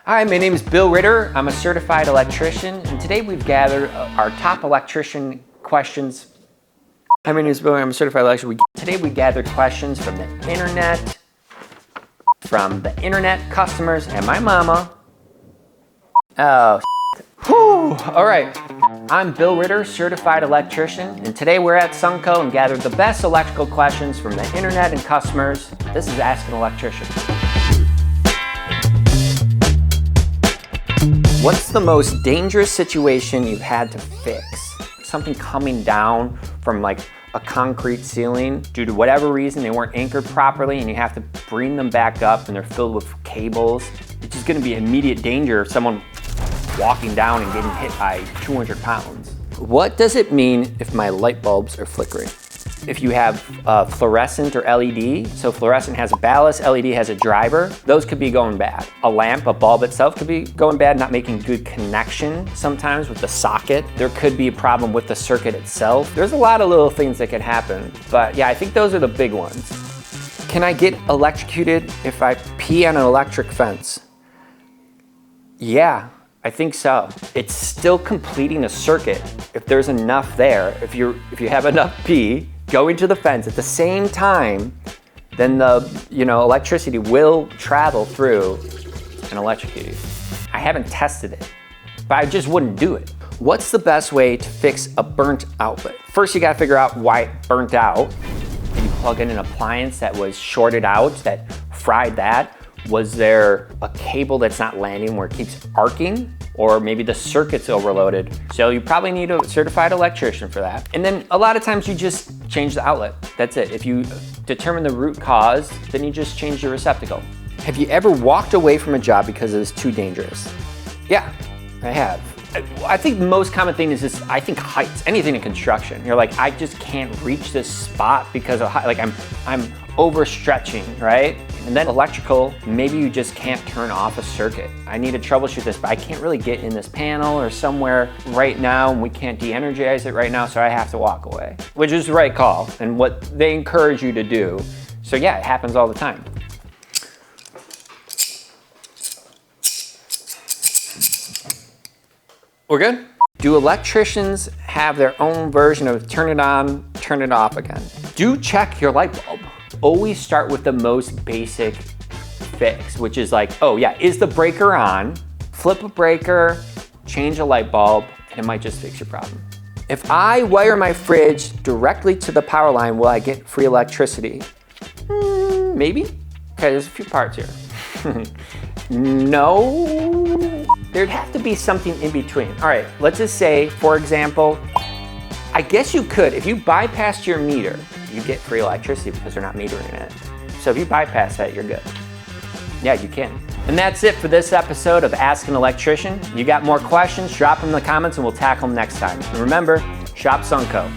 Hi, my name is Bill Ritter. I'm a certified electrician, and today we've gathered our top electrician questions. Hi, my name is Bill. I'm a certified electrician. Today we gathered questions from the internet customers, and my mama. Oh, whew. All right. I'm Bill Ritter, certified electrician, and today we're at Sunco and gathered the best electrical questions from the internet and customers. This is Ask an Electrician. What's the most dangerous situation you've had to fix? Something coming down from like a concrete ceiling due to whatever reason they weren't anchored properly and you have to bring them back up and they're filled with cables. It's just gonna be immediate danger of someone walking down and getting hit by 200 pounds. What does it mean if my light bulbs are flickering? If you have fluorescent or LED, so fluorescent has a ballast, LED has a driver, those could be going bad. A lamp, a bulb itself could be going bad, not making good connection sometimes with the socket. There could be a problem with the circuit itself. There's a lot of little things that could happen, but yeah, I think those are the big ones. Can I get electrocuted if I pee on an electric fence? Yeah, I think so. It's still completing a circuit if there's enough there. If you have enough pee going to the fence at the same time, then the electricity will travel through and electrocute you. I haven't tested it, but I just wouldn't do it. What's the best way to fix a burnt outlet? First, you gotta figure out why it burnt out. Did you plug in an appliance that was shorted out, that fried that? Was there a cable that's not landing where it keeps arcing? Or maybe the circuit's overloaded. So you probably need a certified electrician for that. And then a lot of times you just change the outlet. That's it. If you determine the root cause, then you just change the receptacle. Have you ever walked away from a job because it was too dangerous? Yeah, I have. I think the most common thing is this, I think heights, anything in construction. You're like, I just can't reach this spot because of height. Like I'm overstretching, right? And then electrical, maybe you just can't turn off a circuit. I need to troubleshoot this, but I can't really get in this panel or somewhere right now, and we can't de-energize it right now, so I have to walk away, which is the right call and what they encourage you to do. So yeah, it happens all the time. We're good? Do electricians have their own version of turn it on, turn it off again? Do check your light bulb. Always start with the most basic fix, which is like, oh yeah, is the breaker on? Flip a breaker, change a light bulb, and it might just fix your problem. If I wire my fridge directly to the power line, will I get free electricity? Maybe. Okay, there's a few parts here. No, there'd have to be something in between. All right, let's just say, for example, I guess you could, if you bypass your meter, you get free electricity because they're not metering it. So if you bypass that, you're good. Yeah, you can. And that's it for this episode of Ask an Electrician. You got more questions, drop them in the comments and we'll tackle them next time. And remember, shop Sunco.